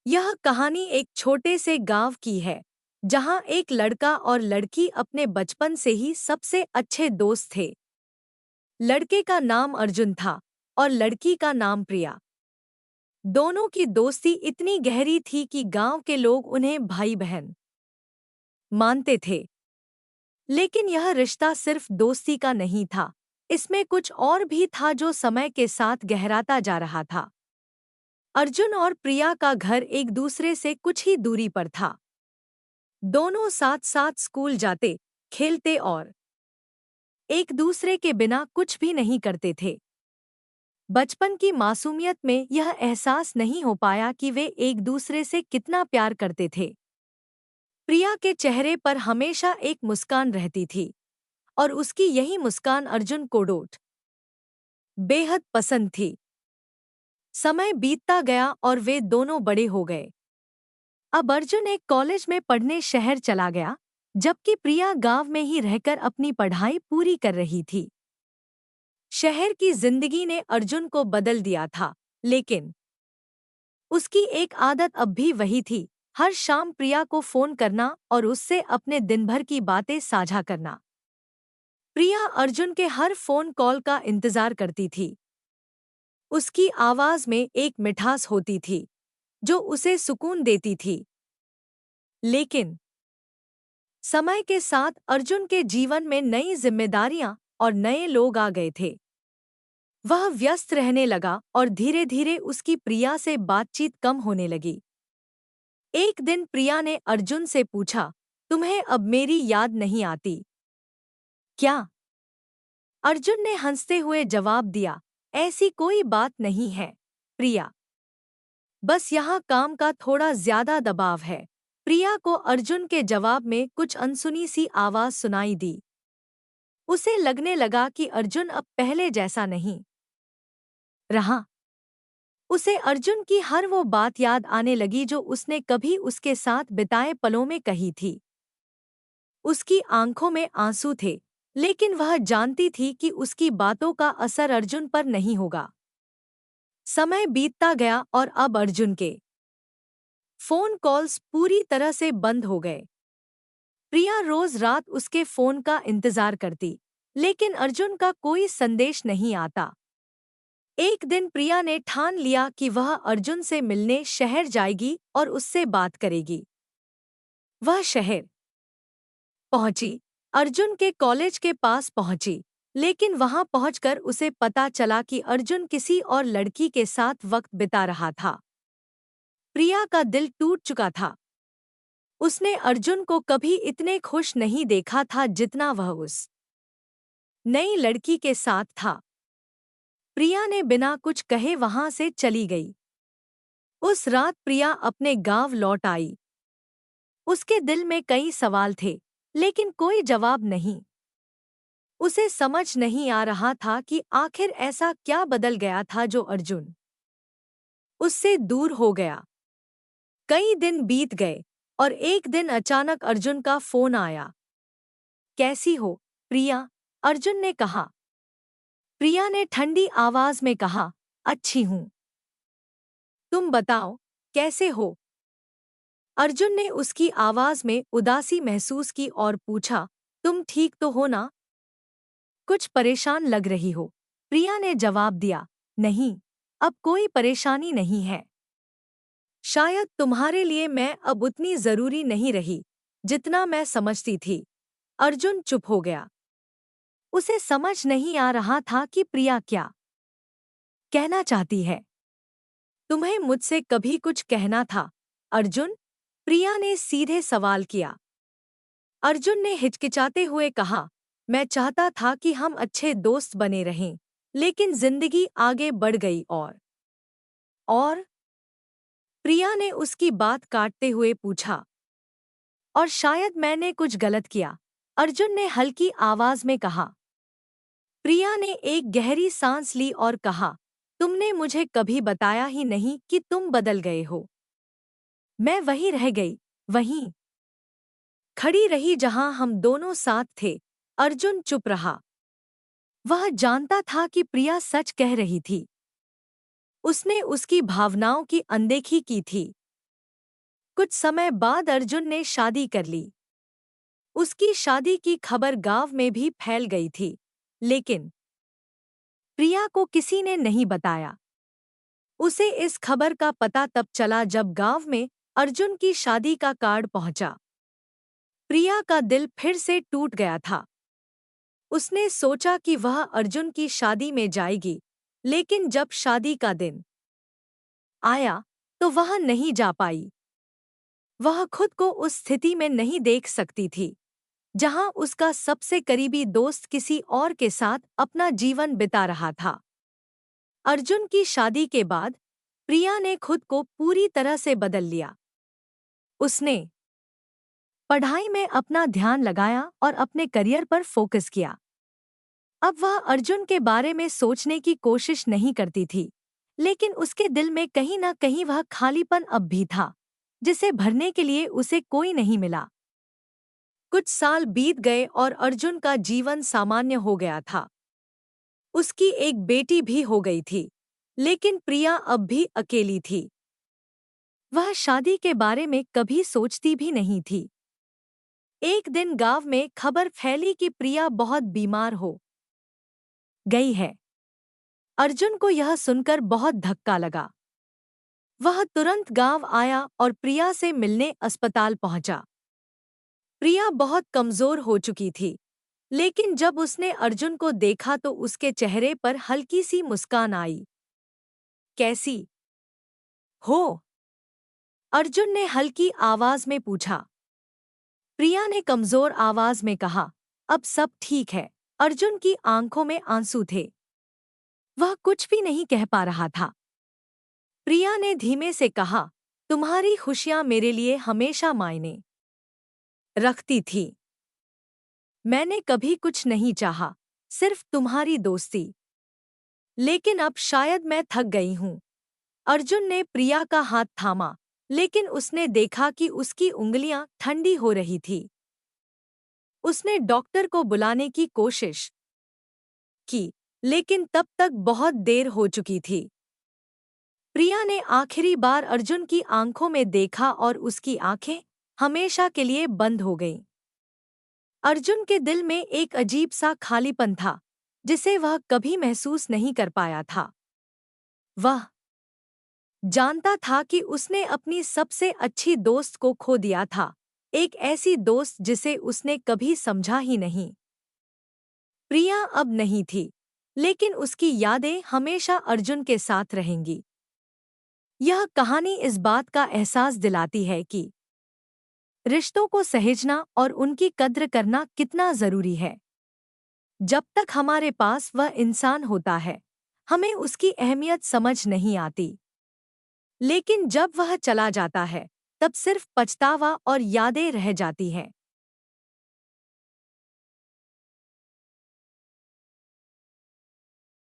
यह कहानी एक छोटे से गांव की है जहां एक लड़का और लड़की अपने बचपन से ही सबसे अच्छे दोस्त थे। लड़के का नाम अर्जुन था और लड़की का नाम प्रिया। दोनों की दोस्ती इतनी गहरी थी कि गांव के लोग उन्हें भाई बहन मानते थे। लेकिन यह रिश्ता सिर्फ दोस्ती का नहीं था, इसमें कुछ और भी था जो समय के साथ गहराता जा रहा था। अर्जुन और प्रिया का घर एक दूसरे से कुछ ही दूरी पर था। दोनों साथ साथ स्कूल जाते, खेलते और एक दूसरे के बिना कुछ भी नहीं करते थे। बचपन की मासूमियत में यह एहसास नहीं हो पाया कि वे एक दूसरे से कितना प्यार करते थे। प्रिया के चेहरे पर हमेशा एक मुस्कान रहती थी और उसकी यही मुस्कान अर्जुन को बेहद पसंद थी। समय बीतता गया और वे दोनों बड़े हो गए। अब अर्जुन एक कॉलेज में पढ़ने शहर चला गया, जबकि प्रिया गांव में ही रहकर अपनी पढ़ाई पूरी कर रही थी। शहर की जिंदगी ने अर्जुन को बदल दिया था, लेकिन उसकी एक आदत अब भी वही थी, हर शाम प्रिया को फोन करना और उससे अपने दिन भर की बातें साझा करना। प्रिया अर्जुन के हर फोन कॉल का इंतजार करती थी। उसकी आवाज में एक मिठास होती थी जो उसे सुकून देती थी। लेकिन समय के साथ अर्जुन के जीवन में नई जिम्मेदारियां और नए लोग आ गए थे। वह व्यस्त रहने लगा और धीरे धीरे उसकी प्रिया से बातचीत कम होने लगी। एक दिन प्रिया ने अर्जुन से पूछा, तुम्हें अब मेरी याद नहीं आती क्या? अर्जुन ने हंसते हुए जवाब दिया, ऐसी कोई बात नहीं है प्रिया, बस यहाँ काम का थोड़ा ज्यादा दबाव है। प्रिया को अर्जुन के जवाब में कुछ अनसुनी सी आवाज सुनाई दी। उसे लगने लगा कि अर्जुन अब पहले जैसा नहीं रहा। उसे अर्जुन की हर वो बात याद आने लगी जो उसने कभी उसके साथ बिताए पलों में कही थी। उसकी आंखों में आंसू थे, लेकिन वह जानती थी कि उसकी बातों का असर अर्जुन पर नहीं होगा। समय बीतता गया और अब अर्जुन के फोन कॉल्स पूरी तरह से बंद हो गए। प्रिया रोज रात उसके फोन का इंतजार करती, लेकिन अर्जुन का कोई संदेश नहीं आता। एक दिन प्रिया ने ठान लिया कि वह अर्जुन से मिलने शहर जाएगी और उससे बात करेगी। वह शहर पहुंची, अर्जुन के कॉलेज के पास पहुंची, लेकिन वहां पहुंचकर उसे पता चला कि अर्जुन किसी और लड़की के साथ वक्त बिता रहा था। प्रिया का दिल टूट चुका था। उसने अर्जुन को कभी इतने खुश नहीं देखा था जितना वह उस नई लड़की के साथ था। प्रिया ने बिना कुछ कहे वहां से चली गई। उस रात प्रिया अपने गांव लौट आई। उसके दिल में कई सवाल थे, लेकिन कोई जवाब नहीं। उसे समझ नहीं आ रहा था कि आखिर ऐसा क्या बदल गया था जो अर्जुन उससे दूर हो गया। कई दिन बीत गए और एक दिन अचानक अर्जुन का फोन आया। कैसी हो प्रिया? अर्जुन ने कहा। प्रिया ने ठंडी आवाज में कहा, अच्छी हूं। तुम बताओ, कैसे हो? अर्जुन ने उसकी आवाज में उदासी महसूस की और पूछा, तुम ठीक तो हो ना? कुछ परेशान लग रही हो। प्रिया ने जवाब दिया, नहीं, अब कोई परेशानी नहीं है। शायद तुम्हारे लिए मैं अब उतनी जरूरी नहीं रही जितना मैं समझती थी। अर्जुन चुप हो गया। उसे समझ नहीं आ रहा था कि प्रिया क्या कहना चाहती है। तुम्हें मुझसे कभी कुछ कहना था अर्जुन? प्रिया ने सीधे सवाल किया। अर्जुन ने हिचकिचाते हुए कहा, मैं चाहता था कि हम अच्छे दोस्त बने रहें, लेकिन जिंदगी आगे बढ़ गई और प्रिया ने उसकी बात काटते हुए पूछा, और शायद मैंने कुछ गलत किया, अर्जुन ने हल्की आवाज में कहा। प्रिया ने एक गहरी सांस ली और कहा, तुमने मुझे कभी बताया ही नहीं कि तुम बदल गए हो। मैं वहीं रह गई, वहीं खड़ी रही जहां हम दोनों साथ थे। अर्जुन चुप रहा। वह जानता था कि प्रिया सच कह रही थी। उसने उसकी भावनाओं की अनदेखी की थी। कुछ समय बाद अर्जुन ने शादी कर ली। उसकी शादी की खबर गांव में भी फैल गई थी, लेकिन प्रिया को किसी ने नहीं बताया। उसे इस खबर का पता तब चला जब गांव में अर्जुन की शादी का कार्ड पहुंचा। प्रिया का दिल फिर से टूट गया था। उसने सोचा कि वह अर्जुन की शादी में जाएगी, लेकिन जब शादी का दिन आया तो वह नहीं जा पाई। वह खुद को उस स्थिति में नहीं देख सकती थी जहां उसका सबसे करीबी दोस्त किसी और के साथ अपना जीवन बिता रहा था। अर्जुन की शादी के बाद प्रिया ने खुद को पूरी तरह से बदल लिया। उसने पढ़ाई में अपना ध्यान लगाया और अपने करियर पर फोकस किया। अब वह अर्जुन के बारे में सोचने की कोशिश नहीं करती थी, लेकिन उसके दिल में कहीं न कहीं वह खालीपन अब भी था, जिसे भरने के लिए उसे कोई नहीं मिला। कुछ साल बीत गए और अर्जुन का जीवन सामान्य हो गया था। उसकी एक बेटी भी हो गई थी, लेकिन प्रिया अब भी अकेली थी। वह शादी के बारे में कभी सोचती भी नहीं थी। एक दिन गांव में खबर फैली कि प्रिया बहुत बीमार हो गई है। अर्जुन को यह सुनकर बहुत धक्का लगा। वह तुरंत गांव आया और प्रिया से मिलने अस्पताल पहुंचा। प्रिया बहुत कमजोर हो चुकी थी, लेकिन जब उसने अर्जुन को देखा तो उसके चेहरे पर हल्की सी मुस्कान आई। कैसी हो? अर्जुन ने हल्की आवाज में पूछा। प्रिया ने कमजोर आवाज में कहा, अब सब ठीक है। अर्जुन की आंखों में आंसू थे। वह कुछ भी नहीं कह पा रहा था। प्रिया ने धीमे से कहा, तुम्हारी खुशियां मेरे लिए हमेशा मायने रखती थी। मैंने कभी कुछ नहीं चाहा, सिर्फ तुम्हारी दोस्ती। लेकिन अब शायद मैं थक गई हूं। अर्जुन ने प्रिया का हाथ थामा, लेकिन उसने देखा कि उसकी उंगलियां ठंडी हो रही थी। उसने डॉक्टर को बुलाने की कोशिश की, लेकिन तब तक बहुत देर हो चुकी थी। प्रिया ने आखिरी बार अर्जुन की आंखों में देखा और उसकी आंखें हमेशा के लिए बंद हो गईं। अर्जुन के दिल में एक अजीब सा खालीपन था, जिसे वह कभी महसूस नहीं कर पाया था। वह जानता था कि उसने अपनी सबसे अच्छी दोस्त को खो दिया था, एक ऐसी दोस्त जिसे उसने कभी समझा ही नहीं। प्रिया अब नहीं थी, लेकिन उसकी यादें हमेशा अर्जुन के साथ रहेंगी। यह कहानी इस बात का एहसास दिलाती है कि रिश्तों को सहेजना और उनकी कद्र करना कितना जरूरी है। जब तक हमारे पास वह इंसान होता है, हमें उसकी अहमियत समझ नहीं आती। लेकिन जब वह चला जाता है, तब सिर्फ पछतावा और यादें रह जाती हैं।